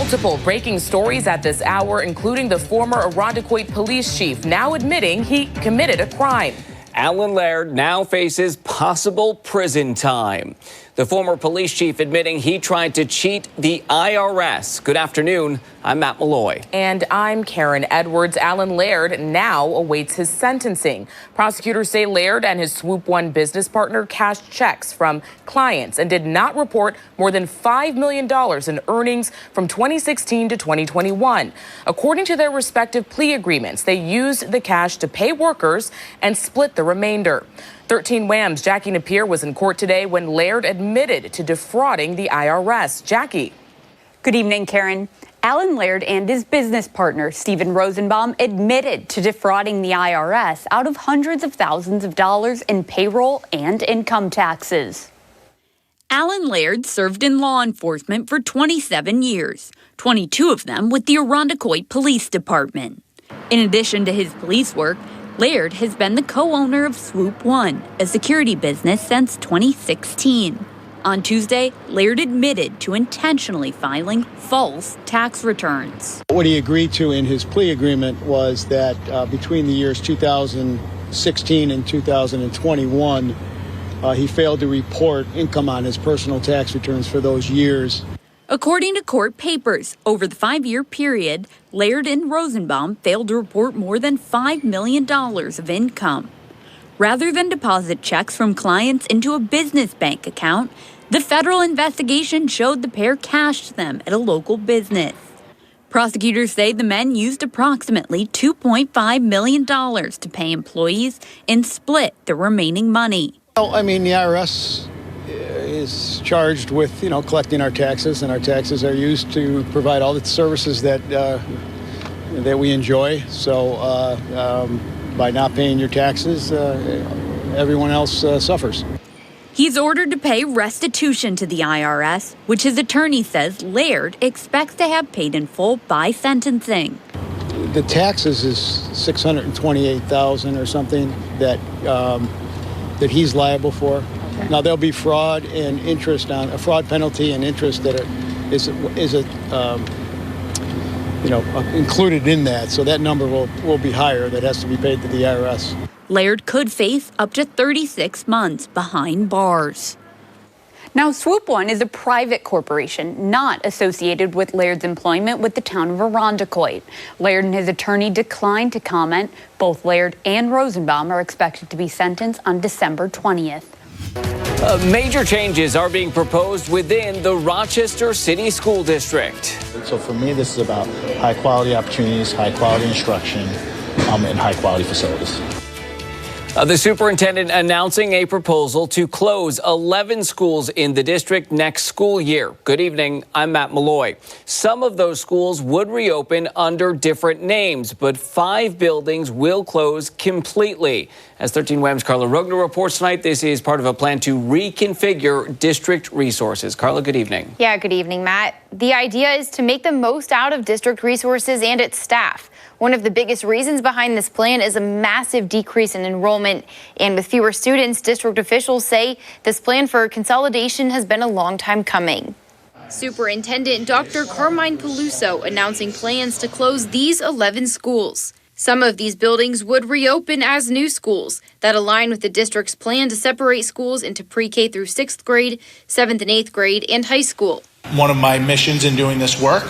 Multiple breaking stories at this hour, including the former Irondequoit police chief now admitting he committed a crime. Alan Laird now faces possible prison time. The former police chief admitting he tried to cheat the IRS. Good afternoon. I'm Matt Malloy. And I'm Karen Edwards. Alan Laird now awaits his sentencing. Prosecutors say Laird and his Swoop One business partner cashed checks from clients and did not report more than $5 million in earnings from 2016 to 2021. According to their respective plea agreements, they used the cash to pay workers and split the remainder. 13 Wham's Jackie Napier was in court today when Laird admitted to defrauding the IRS. Jackie. Good evening, Karen. Alan Laird and his business partner, Steven Rosenbaum, admitted to defrauding the IRS out of hundreds of thousands of dollars in payroll and income taxes. Alan Laird served in law enforcement for 27 years, 22 of them with the Irondequoit Police Department. In addition to his police work, Laird has been the co-owner of Swoop One, a security business since 2016. On Tuesday, Laird admitted to intentionally filing false tax returns. What he agreed to in his plea agreement was that between the years 2016 and 2021, he failed to report income on his personal tax returns for those years. According to court papers, over the 5-year period, Laird and Rosenbaum failed to report more than $5 million of income. Rather than deposit checks from clients into a business bank account, the federal investigation showed the pair cashed them at a local business. Prosecutors say the men used approximately $2.5 million to pay employees and split the remaining money. Well, I mean, the IRS is charged with, collecting our taxes, and our taxes are used to provide all the services that we enjoy. So by not paying your taxes, everyone else suffers. He's ordered to pay restitution to the IRS, which his attorney says Laird expects to have paid in full by sentencing. The taxes is $628,000 or something that he's liable for. Okay. Now there'll be fraud and interest on a fraud penalty and interest that is included in that. So that number will be higher. That has to be paid to the IRS. Laird could face up to 36 months behind bars. Now, Swoop One is a private corporation not associated with Laird's employment with the town of Irondequoit. Laird and his attorney declined to comment. Both Laird and Rosenbaum are expected to be sentenced on December 20th. Major changes are being proposed within the Rochester City School District. So for me, this is about high-quality opportunities, high-quality instruction, and high-quality facilities. The superintendent announcing a proposal to close 11 schools in the district next school year. Good evening, I'm Matt Malloy. Some of those schools would reopen under different names, but 5 buildings will close completely. As 13 Wham's Carla Rogner reports tonight, this is part of a plan to reconfigure district resources. Carla, good evening. Yeah, good evening, Matt. The idea is to make the most out of district resources and its staff. One of the biggest reasons behind this plan is a massive decrease in enrollment. And with fewer students, district officials say this plan for consolidation has been a long time coming. Superintendent Dr. Carmine Peluso announcing plans to close these 11 schools. Some of these buildings would reopen as new schools that align with the district's plan to separate schools into pre-K through 6th grade, 7th and 8th grade, and high school. One of my missions in doing this work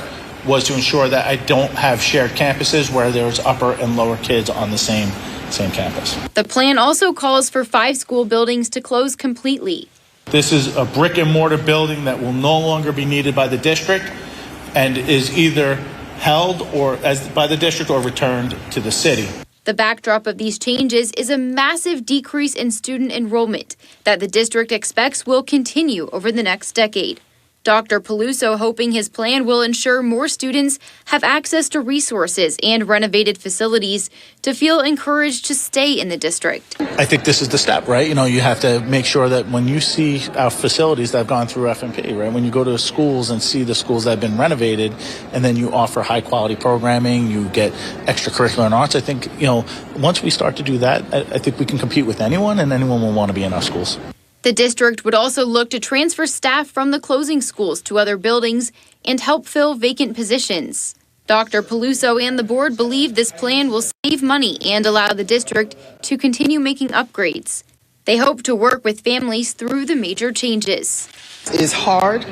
was to ensure that I don't have shared campuses where there's upper and lower kids on the same campus. The plan also calls for 5 school buildings to close completely. This is a brick and mortar building that will no longer be needed by the district and is either held by the district or returned to the city. The backdrop of these changes is a massive decrease in student enrollment that the district expects will continue over the next decade. Dr. Peluso hoping his plan will ensure more students have access to resources and renovated facilities to feel encouraged to stay in the district. I think this is the step, right? You have to make sure that when you see our facilities that have gone through F&P, right? When you go to schools and see the schools that have been renovated and then you offer high quality programming, you get extracurricular and arts. I think, once we start to do that, I think we can compete with anyone and anyone will want to be in our schools. The district would also look to transfer staff from the closing schools to other buildings and help fill vacant positions. Dr. Peluso and the board believe this plan will save money and allow the district to continue making upgrades. They hope to work with families through the major changes. It's hard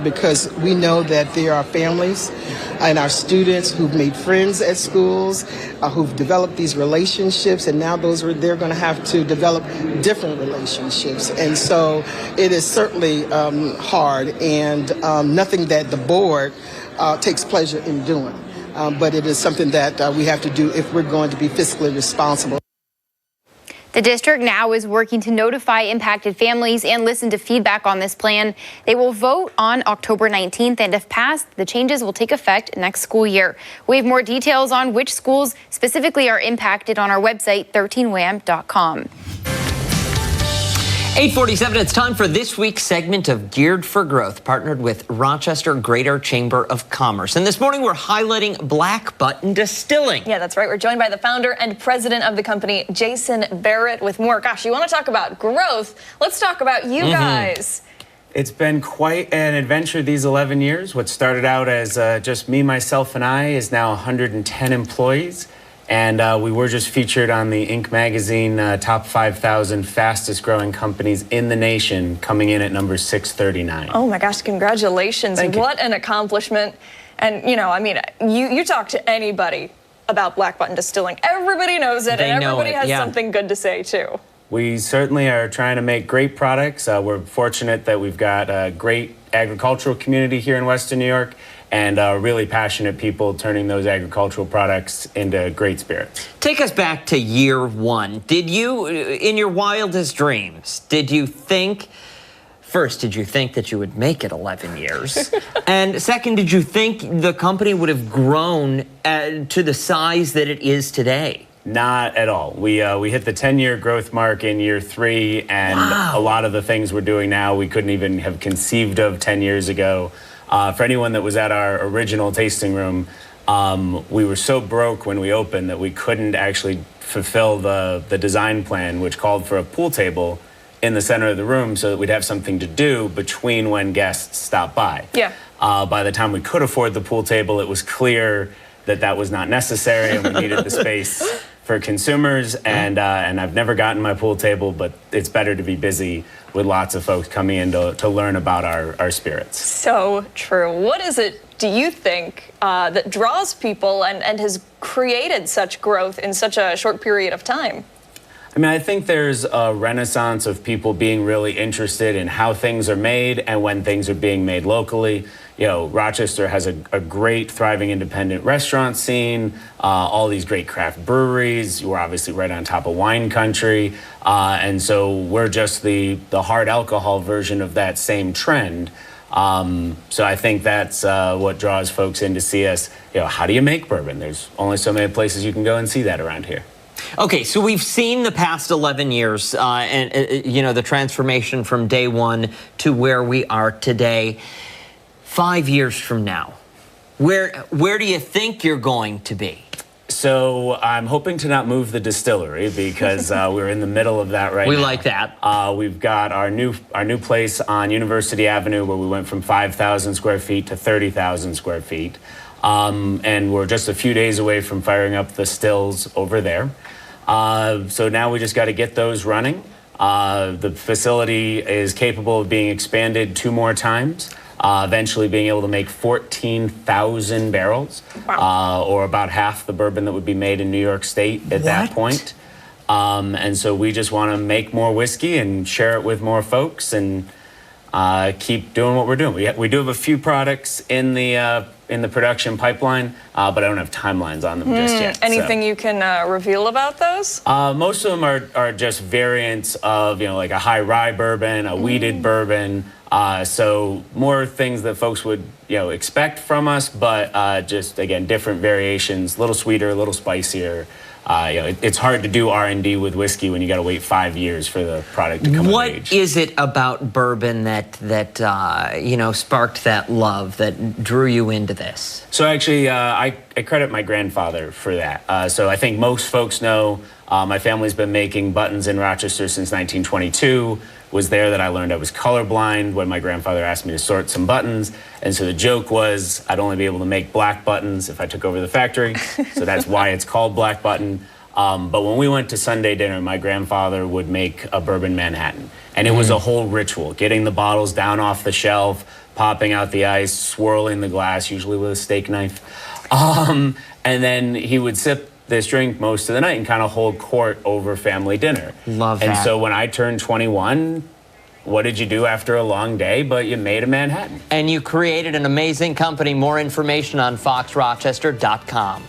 because we know that there are families and our students who've made friends at schools, who've developed these relationships, and now they're going to have to develop different relationships. And so it is certainly hard, and nothing that the board takes pleasure in doing. But it is something that we have to do if we're going to be fiscally responsible. The district now is working to notify impacted families and listen to feedback on this plan. They will vote on October 19th, and if passed, the changes will take effect next school year. We have more details on which schools specifically are impacted on our website, 13wham.com. 8:47, it's time for this week's segment of Geared for Growth, partnered with Rochester Greater Chamber of Commerce. And this morning we're highlighting Black Button Distilling. Yeah, that's right. We're joined by the founder and president of the company, Jason Barrett, with more. Gosh, you want to talk about growth? Let's talk about you guys. It's been quite an adventure these 11 years. What started out as just me, myself, and I is now 110 employees. And we were just featured on the Inc. magazine top 5,000 fastest growing companies in the nation, coming in at number 639. Oh my gosh, congratulations. Thank you. What an accomplishment. And, you know, I mean, you talk to anybody about Black Button Distilling. Everybody knows it, and everybody has something good to say, too. We certainly are trying to make great products. We're fortunate that we've got a great agricultural community here in Western New York, and really passionate people turning those agricultural products into great spirits. Take us back to year one. Did you, in your wildest dreams, did you think that you would make it 11 years? And second, did you think the company would have grown to the size that it is today? Not at all. We hit the 10-year growth mark in year 3, and a lot of the things we're doing now we couldn't even have conceived of 10 years ago. For anyone that was at our original tasting room, we were so broke when we opened that we couldn't actually fulfill the design plan, which called for a pool table in the center of the room so that we'd have something to do between when guests stopped by. Yeah. By the time we could afford the pool table, it was clear that that was not necessary, and we needed the space for consumers. And I've never gotten my pool table, but it's better to be busy with lots of folks coming in to learn about our spirits. So true. What is it, do you think, that draws people and has created such growth in such a short period of time? I mean, I think there's a renaissance of people being really interested in how things are made and when things are being made locally. You know, Rochester has a great, thriving independent restaurant scene, all these great craft breweries. We're obviously right on top of wine country. And so we're just the hard alcohol version of that same trend. So I think that's what draws folks in to see us. You know, how do you make bourbon? There's only so many places you can go and see that around here. Okay, so we've seen the past 11 years and, you know, the transformation from day one to where we are today. 5 years from now, where do you think you're going to be? So I'm hoping to not move the distillery because we're in the middle of that right now. We like that. We've got our new place on University Avenue where we went from 5,000 square feet to 30,000 square feet. And we're just a few days away from firing up the stills over there. So now we just got to get those running. The facility is capable of being expanded 2 more times. Eventually being able to make 14,000 barrels, or about half the bourbon that would be made in New York State at that point. And so we just want to make more whiskey and share it with more folks and keep doing what we're doing. We do have a few products in the production pipeline, but I don't have timelines on them just yet. Anything you can reveal about those? Most of them are just variants of, you know, like a high rye bourbon, a wheated bourbon. So more things that folks would, you know, expect from us, but just, again, different variations, a little sweeter, a little spicier. You know, it's hard to do R&D with whiskey when you got to wait 5 years for the product to come of age. What is it about bourbon that you know, sparked that love, that drew you into this? So actually, I credit my grandfather for that. So I think most folks know my family's been making buttons in Rochester since 1922. was there that I learned I was colorblind when my grandfather asked me to sort some buttons. And so the joke was I'd only be able to make black buttons if I took over the factory. So that's why it's called Black Button. But when we went to Sunday dinner, my grandfather would make a bourbon Manhattan. And it was a whole ritual, getting the bottles down off the shelf, popping out the ice, swirling the glass, usually with a steak knife. And then he would sip this drink most of the night and kind of hold court over family dinner. Love that. And so when I turned 21, what did you do after a long day? But you made a Manhattan. And you created an amazing company. More information on foxrochester.com.